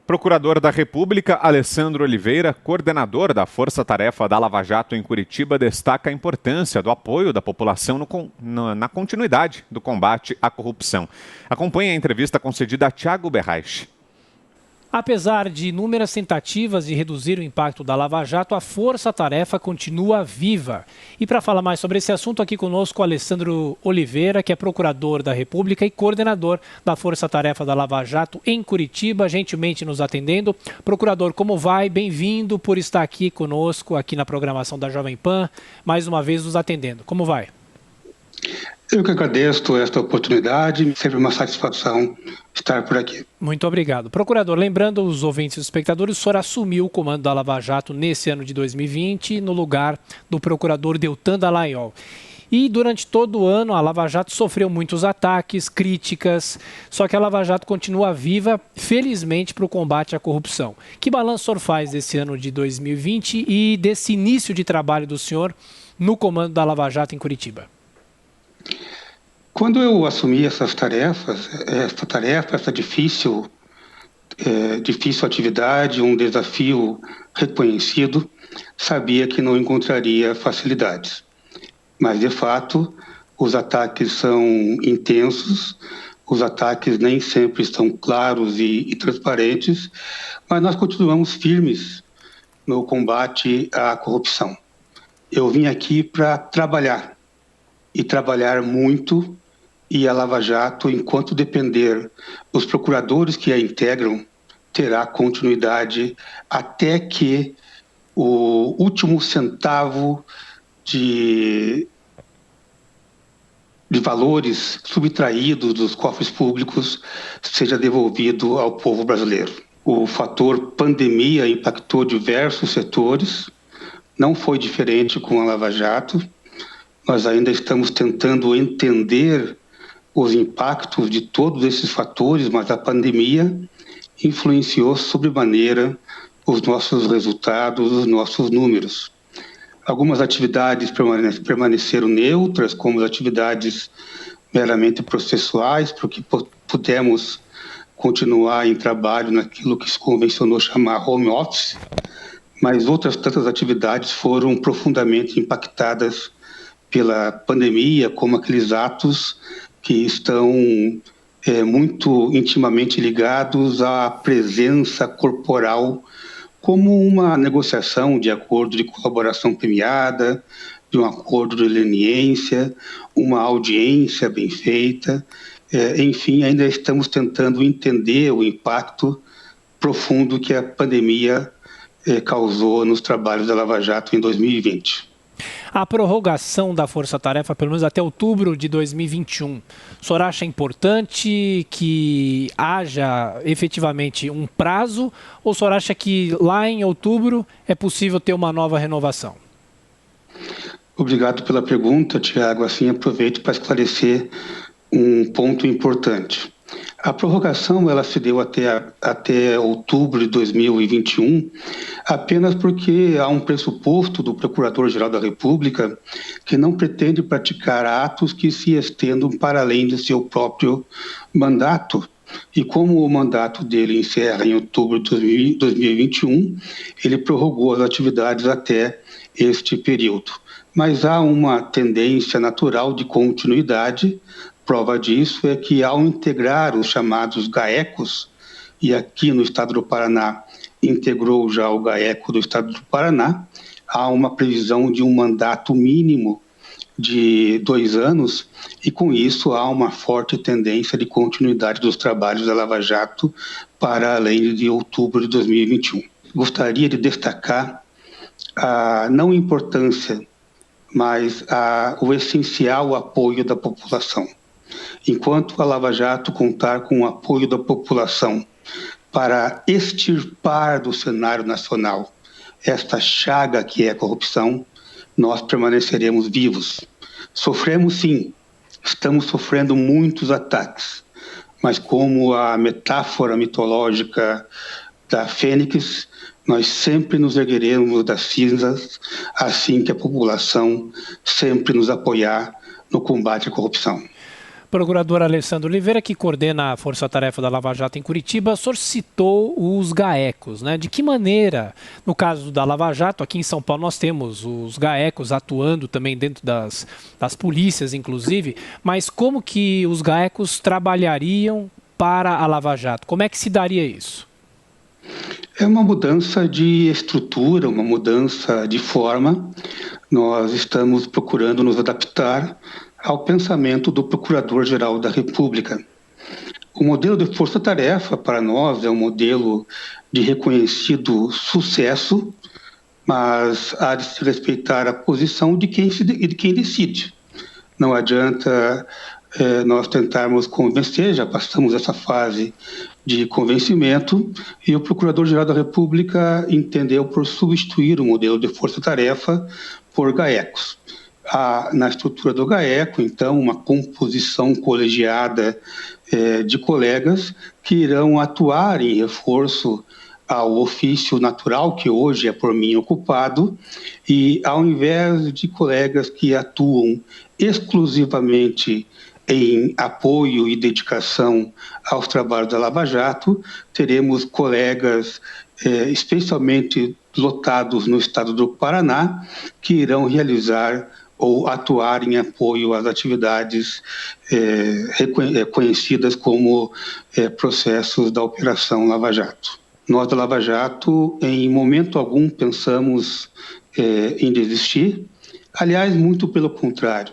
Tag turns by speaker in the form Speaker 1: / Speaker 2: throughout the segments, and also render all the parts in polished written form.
Speaker 1: Procurador da República, Alessandro Oliveira, coordenador da Força Tarefa da Lava Jato em Curitiba, destaca a importância do apoio da população na continuidade do combate à corrupção. Acompanhe a entrevista concedida a Thiago Berraich.
Speaker 2: Apesar de inúmeras tentativas de reduzir o impacto da Lava Jato, a força-tarefa continua viva. E para falar mais sobre esse assunto, aqui conosco o Alessandro Oliveira, que é procurador da República e coordenador da força-tarefa da Lava Jato em Curitiba, gentilmente nos atendendo. Procurador, como vai? Bem-vindo por estar aqui conosco, aqui na programação da Jovem Pan, mais uma vez nos atendendo. Como vai?
Speaker 3: Eu que agradeço esta oportunidade, sempre uma satisfação estar por aqui.
Speaker 2: Muito obrigado. Procurador, lembrando os ouvintes e os espectadores, o senhor assumiu o comando da Lava Jato nesse ano de 2020, no lugar do procurador Deltan Dallagnol. E durante todo o ano a Lava Jato sofreu muitos ataques, críticas, só que a Lava Jato continua viva, felizmente, para o combate à corrupção. Que balanço o senhor faz desse ano de 2020 e desse início de trabalho do senhor no comando da Lava Jato em Curitiba?
Speaker 3: Quando eu assumi essa difícil atividade, um desafio reconhecido, sabia que não encontraria facilidades. Mas, de fato, os ataques são intensos, os ataques nem sempre estão claros e transparentes, mas nós continuamos firmes no combate à corrupção. Eu vim aqui para trabalhar, e trabalhar muito, e a Lava Jato, enquanto depender dos procuradores que a integram, terá continuidade até que o último centavo de valores subtraídos dos cofres públicos seja devolvido ao povo brasileiro. O fator pandemia impactou diversos setores, não foi diferente com a Lava Jato. Nós ainda estamos tentando entender os impactos de todos esses fatores, mas a pandemia influenciou sobremaneira os nossos resultados, os nossos números. Algumas atividades permaneceram neutras, como as atividades meramente processuais, porque pudemos continuar em trabalho naquilo que se convencionou chamar home office, mas outras tantas atividades foram profundamente impactadas pela pandemia, como aqueles atos que estão muito intimamente ligados à presença corporal, como uma negociação de acordo de colaboração premiada, de um acordo de leniência, uma audiência bem feita. Enfim, ainda estamos tentando entender o impacto profundo que a pandemia causou nos trabalhos da Lava Jato em 2020.
Speaker 2: A prorrogação da força-tarefa, pelo menos até outubro de 2021, o senhor acha importante que haja efetivamente um prazo ou o senhor acha que lá em outubro é possível ter uma nova renovação?
Speaker 3: Obrigado pela pergunta, Thiago. Assim, aproveito para esclarecer um ponto importante. A prorrogação ela se deu até outubro de 2021 apenas porque há um pressuposto do Procurador-Geral da República que não pretende praticar atos que se estendam para além do seu próprio mandato. E como o mandato dele encerra em outubro de 2021, ele prorrogou as atividades até este período. Mas há uma tendência natural de continuidade. Prova disso é que, ao integrar os chamados GAECos, e aqui no estado do Paraná integrou já o GAECO do estado do Paraná, há uma previsão de um mandato mínimo de 2 anos, e com isso há uma forte tendência de continuidade dos trabalhos da Lava Jato para além de outubro de 2021. Gostaria de destacar a não importância, mas o essencial apoio da população. Enquanto a Lava Jato contar com o apoio da população para extirpar do cenário nacional esta chaga que é a corrupção, nós permaneceremos vivos. Sofremos sim, estamos sofrendo muitos ataques, mas como a metáfora mitológica da Fênix, nós sempre nos ergueremos das cinzas, assim que a população sempre nos apoiar no combate à corrupção.
Speaker 2: Procurador Alessandro Oliveira, que coordena a Força-Tarefa da Lava Jato em Curitiba, o senhor citou os GAECos, né? De que maneira, no caso da Lava Jato, aqui em São Paulo nós temos os GAECos atuando também dentro das polícias, inclusive, mas como que os GAECos trabalhariam para a Lava Jato? Como é que se daria isso?
Speaker 3: É uma mudança de estrutura, uma mudança de forma. Nós estamos procurando nos adaptar ao pensamento do Procurador-Geral da República. O modelo de força-tarefa, para nós, é um modelo de reconhecido sucesso, mas há de se respeitar a posição de quem decide. Não adianta nós tentarmos convencer, já passamos essa fase de convencimento, e o Procurador-Geral da República entendeu por substituir o modelo de força-tarefa por GAECos. Há na estrutura do GAECO, então, uma composição colegiada de colegas que irão atuar em reforço ao ofício natural, que hoje é por mim ocupado, e ao invés de colegas que atuam exclusivamente em apoio e dedicação aos trabalhos da Lava Jato, teremos colegas especialmente lotados no estado do Paraná, que irão realizar ou atuar em apoio às atividades conhecidas como processos da Operação Lava Jato. Nós da Lava Jato, em momento algum, pensamos em desistir. Aliás, muito pelo contrário.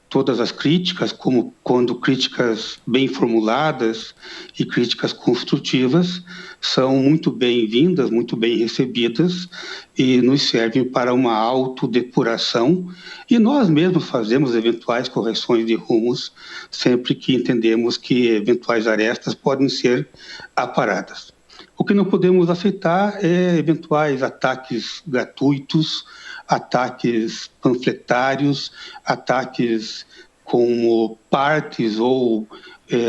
Speaker 3: Todas as críticas, como quando críticas bem formuladas e críticas construtivas, são muito bem-vindas, muito bem recebidas e nos servem para uma autodepuração, e nós mesmos fazemos eventuais correções de rumos sempre que entendemos que eventuais arestas podem ser aparadas. O que não podemos aceitar é eventuais ataques gratuitos, ataques panfletários, ataques como partes ou,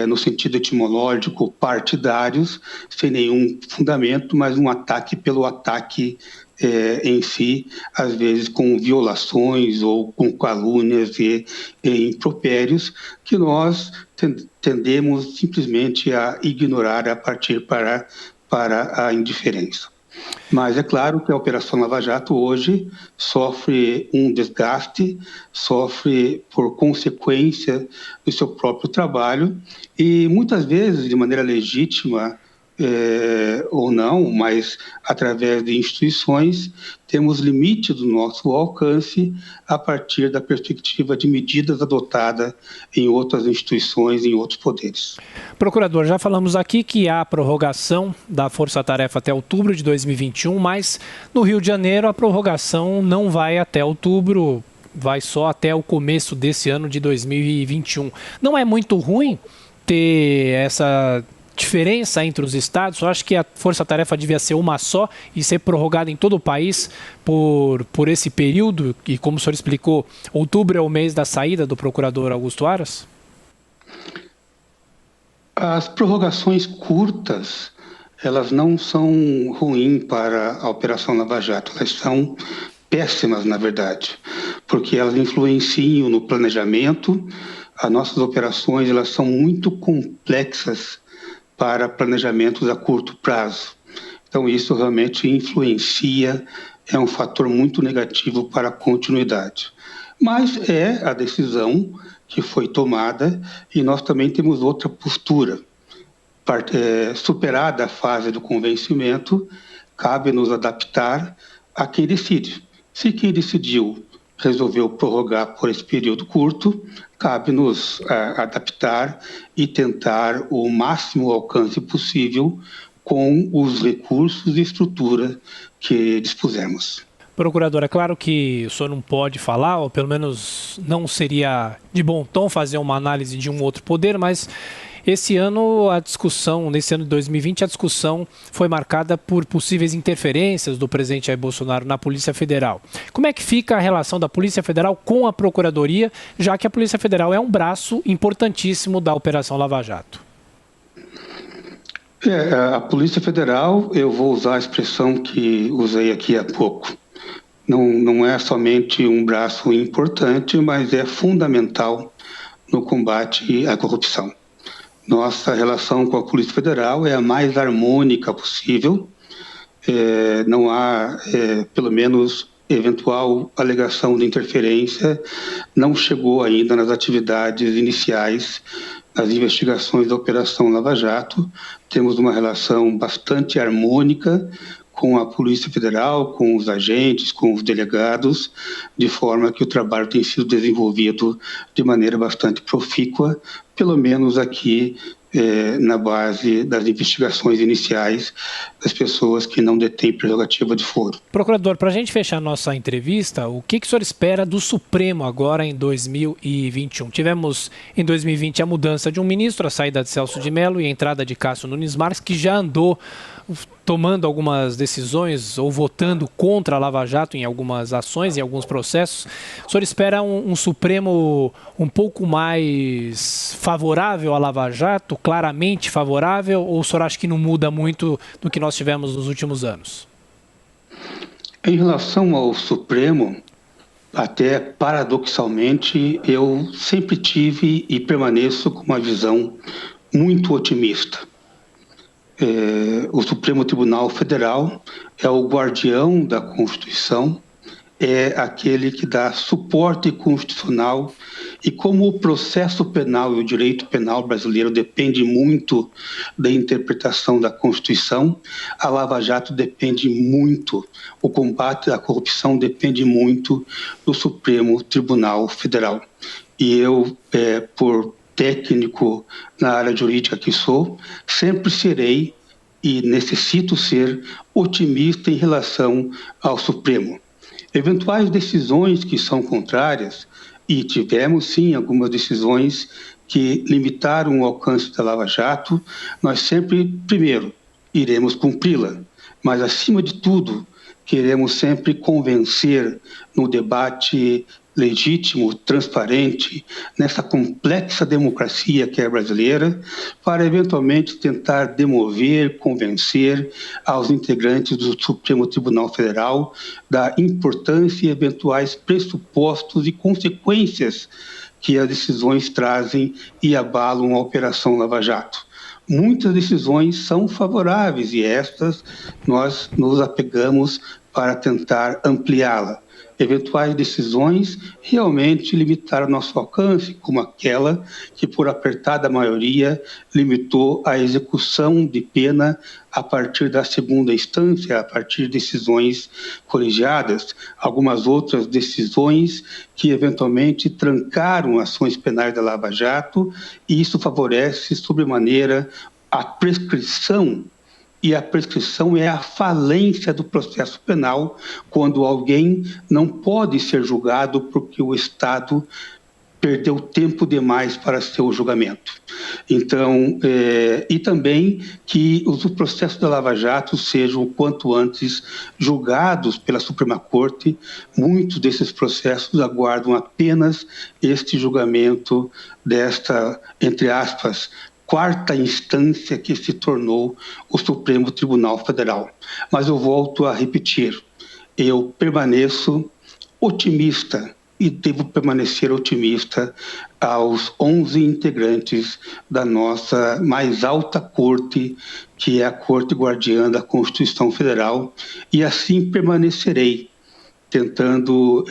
Speaker 3: no sentido etimológico, partidários, sem nenhum fundamento, mas um ataque pelo ataque em si, às vezes com violações ou com calúnias e impropérios, que nós tendemos simplesmente a ignorar, a partir para a indiferença. Mas é claro que a Operação Lava Jato hoje sofre um desgaste, sofre por consequência do seu próprio trabalho e muitas vezes, de maneira legítima ou não, mas através de instituições, temos limite do nosso alcance a partir da perspectiva de medidas adotadas em outras instituições, em outros poderes.
Speaker 2: Procurador, já falamos aqui que há prorrogação da força-tarefa até outubro de 2021, mas no Rio de Janeiro a prorrogação não vai até outubro, vai só até o começo desse ano de 2021. Não é muito ruim ter essa diferença entre os estados? Eu acho que a força-tarefa devia ser uma só e ser prorrogada em todo o país por esse período, e como o senhor explicou, outubro é o mês da saída do procurador Augusto Aras?
Speaker 3: As prorrogações curtas, elas não são ruins para a Operação Lava Jato, elas são péssimas, na verdade, porque elas influenciam no planejamento. As nossas operações, elas são muito complexas para planejamentos a curto prazo. Então, isso realmente influencia, é um fator muito negativo para a continuidade. Mas é a decisão que foi tomada e nós também temos outra postura. Superada a fase do convencimento, cabe nos adaptar a quem decide. Se quem decidiu resolveu prorrogar por esse período curto, cabe-nos adaptar e tentar o máximo alcance possível com os recursos e estrutura que dispusermos.
Speaker 2: Procurador, é claro que o senhor não pode falar, ou pelo menos não seria de bom tom fazer uma análise de um outro poder, mas esse ano nesse ano de 2020, a discussão foi marcada por possíveis interferências do presidente Jair Bolsonaro na Polícia Federal. Como é que fica a relação da Polícia Federal com a Procuradoria, já que a Polícia Federal é um braço importantíssimo da Operação Lava Jato?
Speaker 3: A Polícia Federal, eu vou usar a expressão que usei aqui há pouco, não é somente um braço importante, mas é fundamental no combate à corrupção. Nossa relação com a Polícia Federal é a mais harmônica possível. Não há, pelo menos, eventual alegação de interferência, não chegou ainda nas atividades iniciais, nas investigações da Operação Lava Jato. Temos uma relação bastante harmônica com a Polícia Federal, com os agentes, com os delegados, de forma que o trabalho tem sido desenvolvido de maneira bastante profícua, pelo menos aqui na base das investigações iniciais das pessoas que não detêm prerrogativa de foro.
Speaker 2: Procurador, para a gente fechar a nossa entrevista, o que o senhor espera do Supremo agora em 2021? Tivemos em 2020 a mudança de um ministro, a saída de Celso de Mello e a entrada de Cássio Nunes Marques, que já andou tomando algumas decisões ou votando contra a Lava Jato em algumas ações, em alguns processos. O senhor espera um Supremo um pouco mais favorável à Lava Jato, claramente favorável, ou o senhor acha que não muda muito do que nós tivemos nos últimos anos?
Speaker 3: Em relação ao Supremo, até paradoxalmente, eu sempre tive e permaneço com uma visão muito otimista. O Supremo Tribunal Federal é o guardião da Constituição, é aquele que dá suporte constitucional, e como o processo penal e o direito penal brasileiro depende muito da interpretação da Constituição, a Lava Jato depende muito, o combate à corrupção depende muito do Supremo Tribunal Federal. E eu, por técnico na área jurídica que sou, sempre serei e necessito ser otimista em relação ao Supremo. Eventuais decisões que são contrárias, e tivemos sim algumas decisões que limitaram o alcance da Lava Jato, nós sempre, primeiro, iremos cumpri-la, mas acima de tudo, queremos sempre convencer no debate legítimo, transparente, nessa complexa democracia que é brasileira, para eventualmente tentar demover, convencer aos integrantes do Supremo Tribunal Federal da importância e eventuais pressupostos e consequências que as decisões trazem e abalam a Operação Lava Jato. Muitas decisões são favoráveis e estas nós nos apegamos para tentar ampliá-la. Eventuais decisões realmente limitaram nosso alcance, como aquela que, por apertada maioria, limitou a execução de pena a partir da segunda instância, a partir de decisões colegiadas. Algumas outras decisões que, eventualmente, trancaram ações penais da Lava Jato, e isso favorece, sobremaneira, a prescrição. E a prescrição é a falência do processo penal, quando alguém não pode ser julgado porque o Estado perdeu tempo demais para seu julgamento. Então, e também que os processos da Lava Jato sejam o quanto antes julgados pela Suprema Corte. Muitos desses processos aguardam apenas este julgamento desta, entre aspas, quarta instância que se tornou o Supremo Tribunal Federal. Mas eu volto a repetir, eu permaneço otimista e devo permanecer otimista aos 11 integrantes da nossa mais alta corte, que é a Corte Guardiã da Constituição Federal, e assim permanecerei, tentando,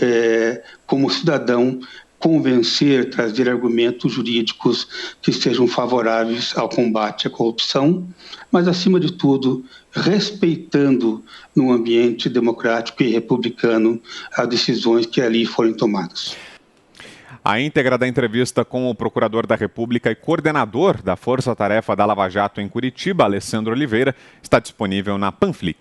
Speaker 3: como cidadão, convencer, trazer argumentos jurídicos que sejam favoráveis ao combate à corrupção, mas, acima de tudo, respeitando no ambiente democrático e republicano as decisões que ali forem tomadas.
Speaker 1: A íntegra da entrevista com o Procurador da República e coordenador da Força Tarefa da Lava Jato em Curitiba, Alessandro Oliveira, está disponível na Panflix.